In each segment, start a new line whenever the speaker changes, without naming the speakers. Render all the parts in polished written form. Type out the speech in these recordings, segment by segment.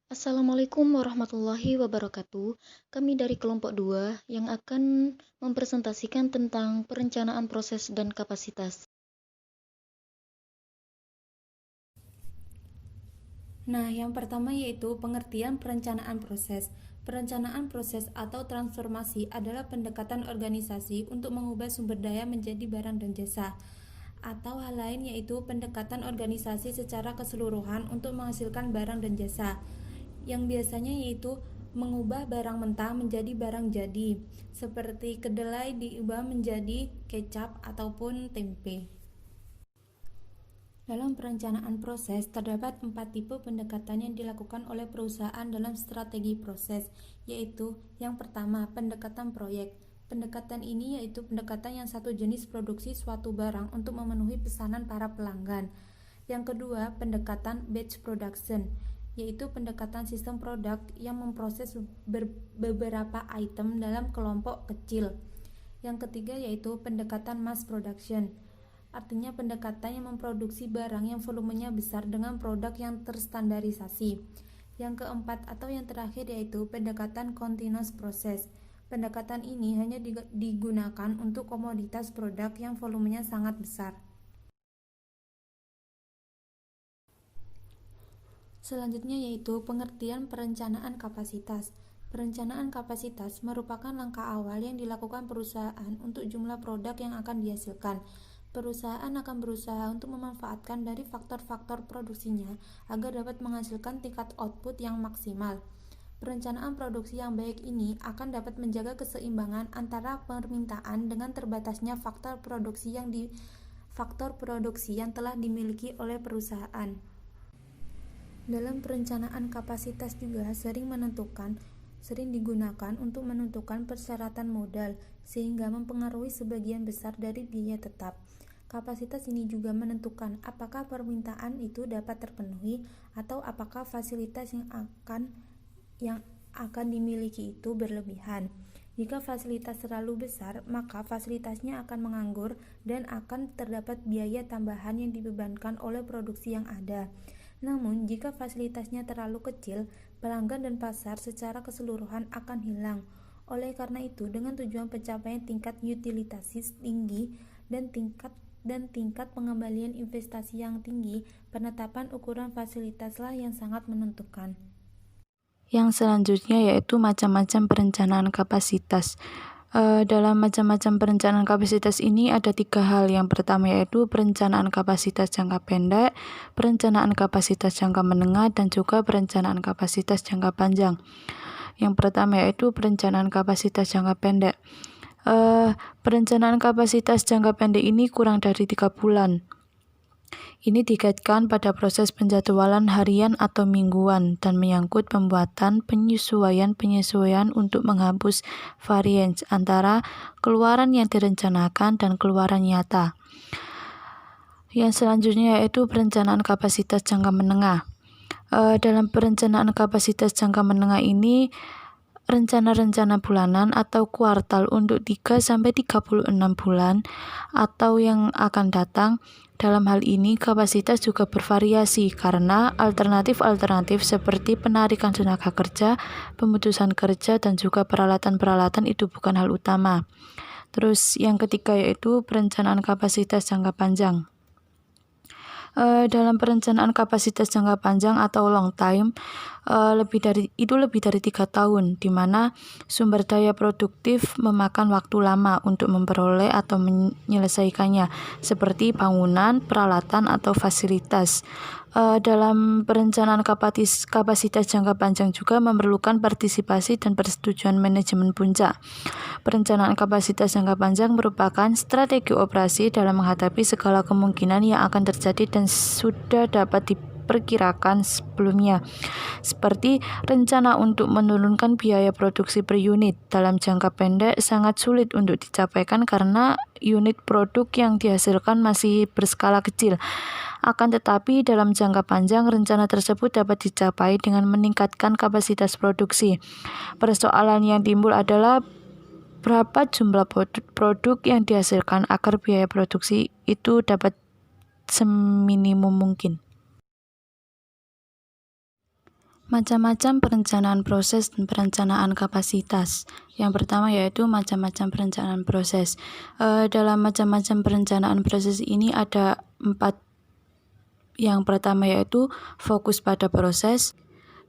Assalamualaikum warahmatullahi wabarakatuh. Kami dari kelompok 2 yang akan mempresentasikan tentang perencanaan proses dan kapasitas.
Nah, yang pertama yaitu pengertian perencanaan proses. Perencanaan proses atau transformasi adalah pendekatan organisasi untuk mengubah sumber daya menjadi barang dan jasa. Atau hal lain yaitu pendekatan organisasi secara keseluruhan untuk menghasilkan barang dan jasa. Yang biasanya yaitu mengubah barang mentah menjadi barang jadi, seperti kedelai diubah menjadi kecap ataupun tempe. Dalam perencanaan proses, terdapat 4 tipe pendekatan yang dilakukan oleh perusahaan dalam strategi proses, yaitu yang pertama, pendekatan proyek. Pendekatan ini yaitu pendekatan yang satu jenis produksi suatu barang untuk memenuhi pesanan para pelanggan. Yang kedua, pendekatan batch production, yaitu pendekatan sistem produk yang memproses beberapa item dalam kelompok kecil. Yang ketiga yaitu pendekatan mass production, artinya pendekatan yang memproduksi barang yang volumenya besar dengan produk yang terstandarisasi. Yang keempat atau yang terakhir yaitu pendekatan continuous process. Pendekatan ini hanya digunakan untuk komoditas produk yang volumenya sangat besar. Selanjutnya yaitu pengertian perencanaan kapasitas. Perencanaan kapasitas merupakan langkah awal yang dilakukan perusahaan untuk jumlah produk yang akan dihasilkan. Perusahaan akan berusaha untuk memanfaatkan dari faktor-faktor produksinya agar dapat menghasilkan tingkat output yang maksimal. Perencanaan produksi yang baik ini akan dapat menjaga keseimbangan antara permintaan dengan terbatasnya faktor produksi yang telah dimiliki oleh perusahaan. Dalam perencanaan kapasitas juga sering digunakan untuk menentukan persyaratan modal, sehingga mempengaruhi sebagian besar dari biaya tetap. Kapasitas ini juga menentukan apakah permintaan itu dapat terpenuhi atau apakah fasilitas yang akan dimiliki itu berlebihan. Jika fasilitas terlalu besar, maka fasilitasnya akan menganggur dan akan terdapat biaya tambahan yang dibebankan oleh produksi yang ada. Namun, jika fasilitasnya terlalu kecil, pelanggan dan pasar secara keseluruhan akan hilang. Oleh karena itu, dengan tujuan pencapaian tingkat utilitasis tinggi dan tingkat pengembalian investasi yang tinggi, penetapan ukuran fasilitaslah yang sangat menentukan.
Yang selanjutnya yaitu macam-macam perencanaan kapasitas. Dalam macam-macam perencanaan kapasitas ini ada 3 hal. Yang pertama yaitu perencanaan kapasitas jangka pendek, perencanaan kapasitas jangka menengah, dan juga perencanaan kapasitas jangka panjang. Yang pertama yaitu perencanaan kapasitas jangka pendek. Perencanaan kapasitas jangka pendek ini kurang dari 3 bulan. Ini dikaitkan pada proses penjadwalan harian atau mingguan dan menyangkut pembuatan penyesuaian untuk menghapus variance antara keluaran yang direncanakan dan keluaran nyata. Yang selanjutnya yaitu perencanaan kapasitas jangka menengah. Dalam perencanaan kapasitas jangka menengah ini, rencana-rencana bulanan atau kuartal untuk 3-36 bulan atau yang akan datang. Dalam hal ini, kapasitas juga bervariasi karena alternatif-alternatif seperti penarikan tenaga kerja, pemutusan kerja, dan juga peralatan-peralatan itu bukan hal utama. Terus yang ketiga yaitu perencanaan kapasitas jangka panjang. Dalam perencanaan kapasitas jangka panjang atau long time, lebih dari 3 tahun, di mana sumber daya produktif memakan waktu lama untuk memperoleh atau menyelesaikannya, seperti bangunan, peralatan, atau fasilitas. Dalam perencanaan kapasitas jangka panjang juga memerlukan partisipasi dan persetujuan manajemen puncak. Perencanaan kapasitas jangka panjang merupakan strategi operasi dalam menghadapi segala kemungkinan yang akan terjadi dan sudah dapat diperkirakan sebelumnya, seperti rencana untuk menurunkan biaya produksi per unit. Dalam jangka pendek sangat sulit untuk dicapaikan karena unit produk yang dihasilkan masih berskala kecil. Akan tetapi dalam jangka panjang rencana tersebut dapat dicapai dengan meningkatkan kapasitas produksi. Persoalan yang timbul adalah berapa jumlah produk yang dihasilkan agar biaya produksi itu dapat seminimum mungkin. Macam-macam perencanaan proses dan perencanaan kapasitas. Yang pertama yaitu macam-macam perencanaan proses. Dalam macam-macam perencanaan proses ini ada 4. Yang pertama yaitu fokus pada proses.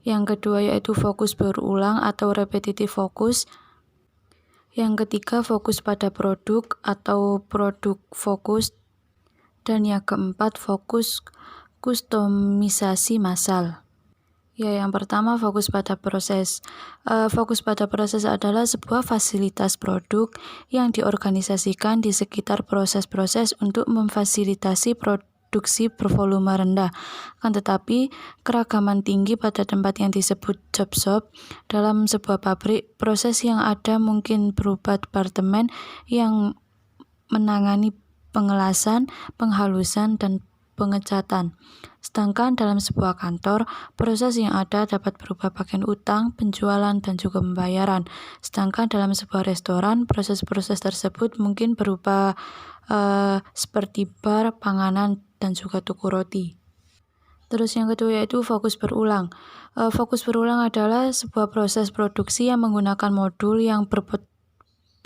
Yang kedua yaitu fokus berulang atau repetitive focus. Yang ketiga fokus pada produk atau produk fokus. Dan yang keempat fokus kustomisasi massal. Ya, yang pertama fokus pada proses. Fokus pada proses adalah sebuah fasilitas produk yang diorganisasikan di sekitar proses-proses untuk memfasilitasi produksi bervolume rendah. Akan tetapi, keragaman tinggi pada tempat yang disebut job shop. Dalam sebuah pabrik, proses yang ada mungkin berupa departemen yang menangani pengelasan, penghalusan, dan pengecatan. Sedangkan dalam sebuah kantor, proses yang ada dapat berupa bagian utang, penjualan, dan juga pembayaran. Sedangkan dalam sebuah restoran, proses-proses tersebut mungkin berupa seperti bar, panganan, dan juga toko roti. Terus yang kedua yaitu fokus berulang. Fokus berulang adalah sebuah proses produksi yang menggunakan modul yang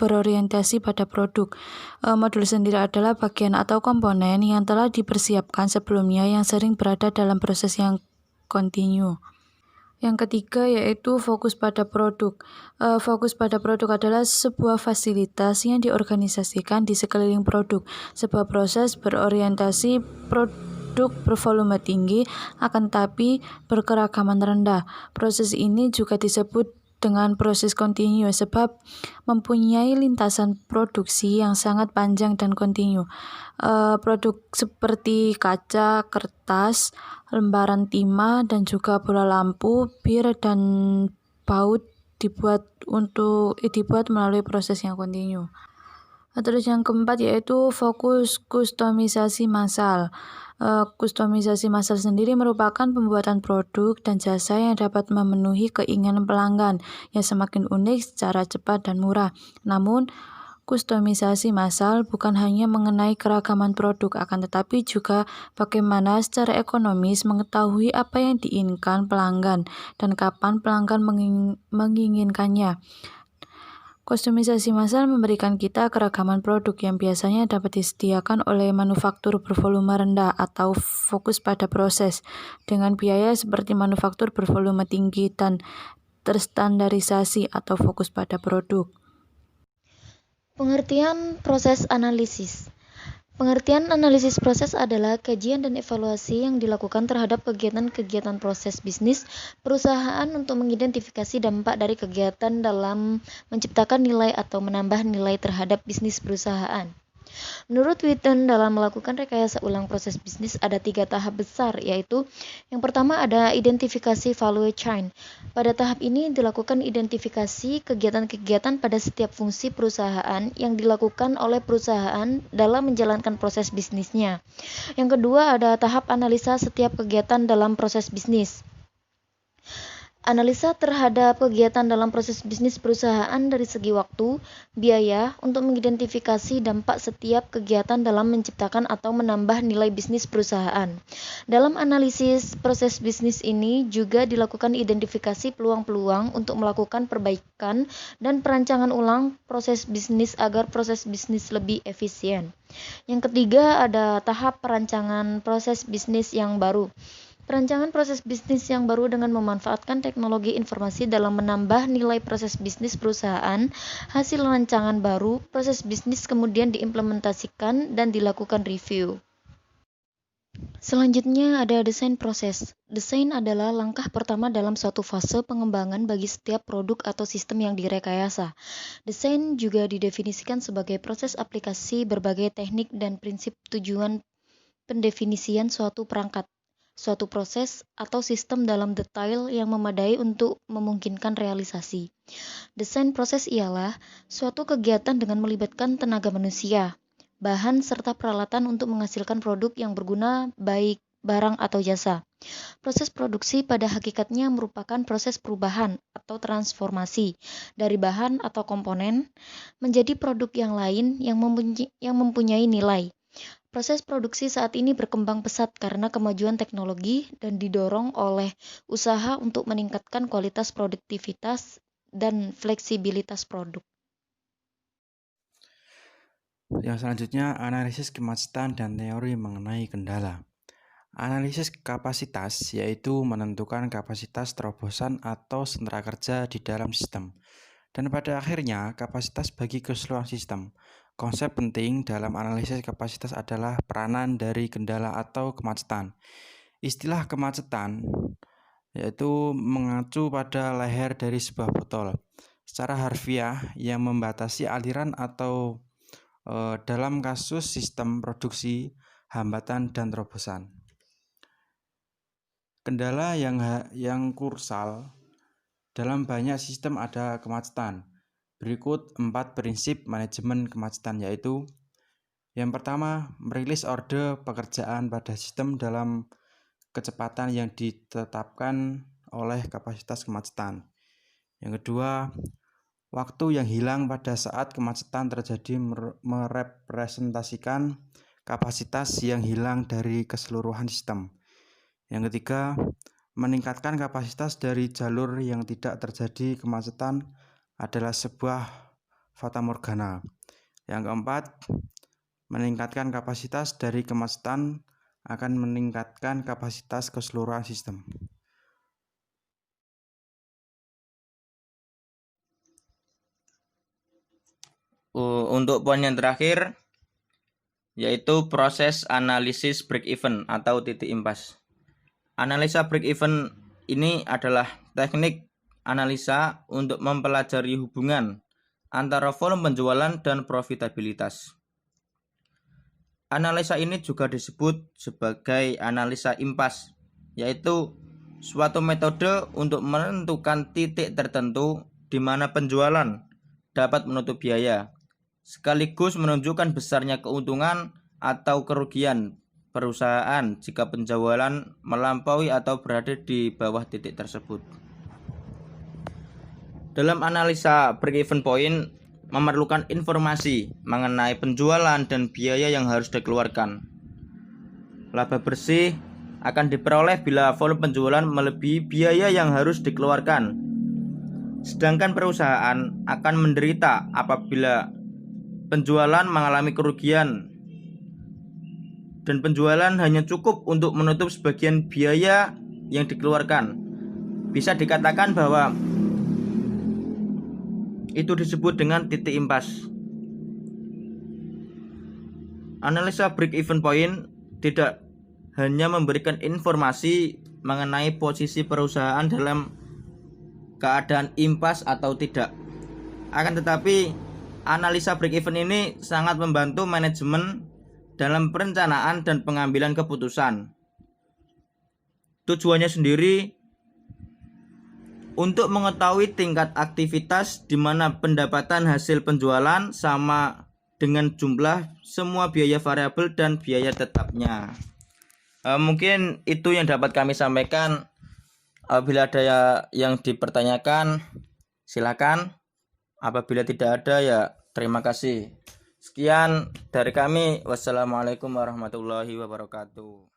berorientasi pada produk. Modul sendiri adalah bagian atau komponen yang telah dipersiapkan sebelumnya yang sering berada dalam proses yang kontinu. Yang ketiga yaitu fokus pada produk. Fokus pada produk adalah sebuah fasilitas yang diorganisasikan di sekeliling produk. Sebuah proses berorientasi produk bervolume tinggi akan tetapi berkeragaman rendah. Proses ini juga disebut dengan proses kontinu sebab mempunyai lintasan produksi yang sangat panjang dan kontinu. Produk seperti kaca, kertas, lembaran timah, dan juga bola lampu, bir, dan baut dibuat melalui proses yang kontinu. Terus yang keempat yaitu fokus kustomisasi massal. Kustomisasi massal sendiri merupakan pembuatan produk dan jasa yang dapat memenuhi keinginan pelanggan yang semakin unik secara cepat dan murah. Namun, kustomisasi massal bukan hanya mengenai keragaman produk, akan tetapi juga bagaimana secara ekonomis mengetahui apa yang diinginkan pelanggan dan kapan pelanggan menginginkannya. Kustomisasi massal memberikan kita keragaman produk yang biasanya dapat disediakan oleh manufaktur bervolume rendah atau fokus pada proses dengan biaya seperti manufaktur bervolume tinggi dan terstandarisasi atau fokus pada produk.
Pengertian proses analisis. Pengertian analisis proses adalah kajian dan evaluasi yang dilakukan terhadap kegiatan-kegiatan proses bisnis perusahaan untuk mengidentifikasi dampak dari kegiatan dalam menciptakan nilai atau menambah nilai terhadap bisnis perusahaan. Menurut Witten, dalam melakukan rekayasa ulang proses bisnis ada 3 tahap besar, yaitu yang pertama ada identifikasi value chain. Pada tahap ini dilakukan identifikasi kegiatan-kegiatan pada setiap fungsi perusahaan yang dilakukan oleh perusahaan dalam menjalankan proses bisnisnya. Yang kedua ada tahap analisa setiap kegiatan dalam proses bisnis. Analisa terhadap kegiatan dalam proses bisnis perusahaan dari segi waktu, biaya, untuk mengidentifikasi dampak setiap kegiatan dalam menciptakan atau menambah nilai bisnis perusahaan. Dalam analisis proses bisnis ini juga dilakukan identifikasi peluang-peluang untuk melakukan perbaikan dan perancangan ulang proses bisnis agar proses bisnis lebih efisien. Yang ketiga ada tahap perancangan proses bisnis yang baru. Perancangan proses bisnis yang baru dengan memanfaatkan teknologi informasi dalam menambah nilai proses bisnis perusahaan. Hasil rancangan baru, proses bisnis kemudian diimplementasikan dan dilakukan review. Selanjutnya ada desain proses. Desain adalah langkah pertama dalam suatu fase pengembangan bagi setiap produk atau sistem yang direkayasa. Desain juga didefinisikan sebagai proses aplikasi berbagai teknik dan prinsip tujuan pendefinisian suatu perangkat, suatu proses atau sistem dalam detail yang memadai untuk memungkinkan realisasi. Desain proses ialah suatu kegiatan dengan melibatkan tenaga manusia, bahan serta peralatan untuk menghasilkan produk yang berguna baik barang atau jasa. Proses produksi pada hakikatnya merupakan proses perubahan atau transformasi dari bahan atau komponen menjadi produk yang lain yang mempunyai nilai. Proses produksi saat ini berkembang pesat karena kemajuan teknologi dan didorong oleh usaha untuk meningkatkan kualitas produktivitas dan fleksibilitas produk.
Yang selanjutnya, analisis kemacetan dan teori mengenai kendala. Analisis kapasitas yaitu menentukan kapasitas terobosan atau sentra kerja di dalam sistem. Dan pada akhirnya, kapasitas bagi keseluruhan sistem. Konsep penting dalam analisis kapasitas adalah peranan dari kendala atau kemacetan. Istilah kemacetan yaitu mengacu pada leher dari sebuah botol. Secara harfiah yang membatasi aliran atau dalam kasus sistem produksi, hambatan dan terobosan. Kendala yang kursal dalam banyak sistem ada kemacetan. Berikut 4 prinsip manajemen kemacetan, yaitu yang pertama, merilis order pekerjaan pada sistem dalam kecepatan yang ditetapkan oleh kapasitas kemacetan. Yang kedua, waktu yang hilang pada saat kemacetan terjadi merepresentasikan kapasitas yang hilang dari keseluruhan sistem. Yang ketiga, meningkatkan kapasitas dari jalur yang tidak terjadi kemacetan adalah sebuah fatamorgana. Yang keempat, meningkatkan kapasitas dari kemacetan akan meningkatkan kapasitas keseluruhan sistem.
Untuk poin yang terakhir, yaitu proses analisis break-even atau titik impas. Analisa break-even ini adalah teknik analisa untuk mempelajari hubungan antara volume penjualan dan profitabilitas. Analisa ini juga disebut sebagai analisa impas, yaitu suatu metode untuk menentukan titik tertentu di mana penjualan dapat menutup biaya, sekaligus menunjukkan besarnya keuntungan atau kerugian perusahaan jika penjualan melampaui atau berada di bawah titik tersebut. Dalam analisa break-even point, memerlukan informasi mengenai penjualan dan biaya yang harus dikeluarkan. Laba bersih akan diperoleh bila volume penjualan melebihi biaya yang harus dikeluarkan. Sedangkan perusahaan akan menderita apabila penjualan mengalami kerugian dan penjualan hanya cukup untuk menutup sebagian biaya yang dikeluarkan. Bisa dikatakan bahwa itu disebut dengan titik impas. Analisa break-even point tidak hanya memberikan informasi mengenai posisi perusahaan dalam keadaan impas atau tidak. Akan tetapi, analisa break-even ini sangat membantu manajemen dalam perencanaan dan pengambilan keputusan. Tujuannya sendiri untuk mengetahui tingkat aktivitas di mana pendapatan hasil penjualan sama dengan jumlah semua biaya variabel dan biaya tetapnya. Mungkin itu yang dapat kami sampaikan. Apabila ada yang dipertanyakan, silakan. Apabila tidak ada, ya terima kasih. Sekian dari kami. Wassalamualaikum warahmatullahi wabarakatuh.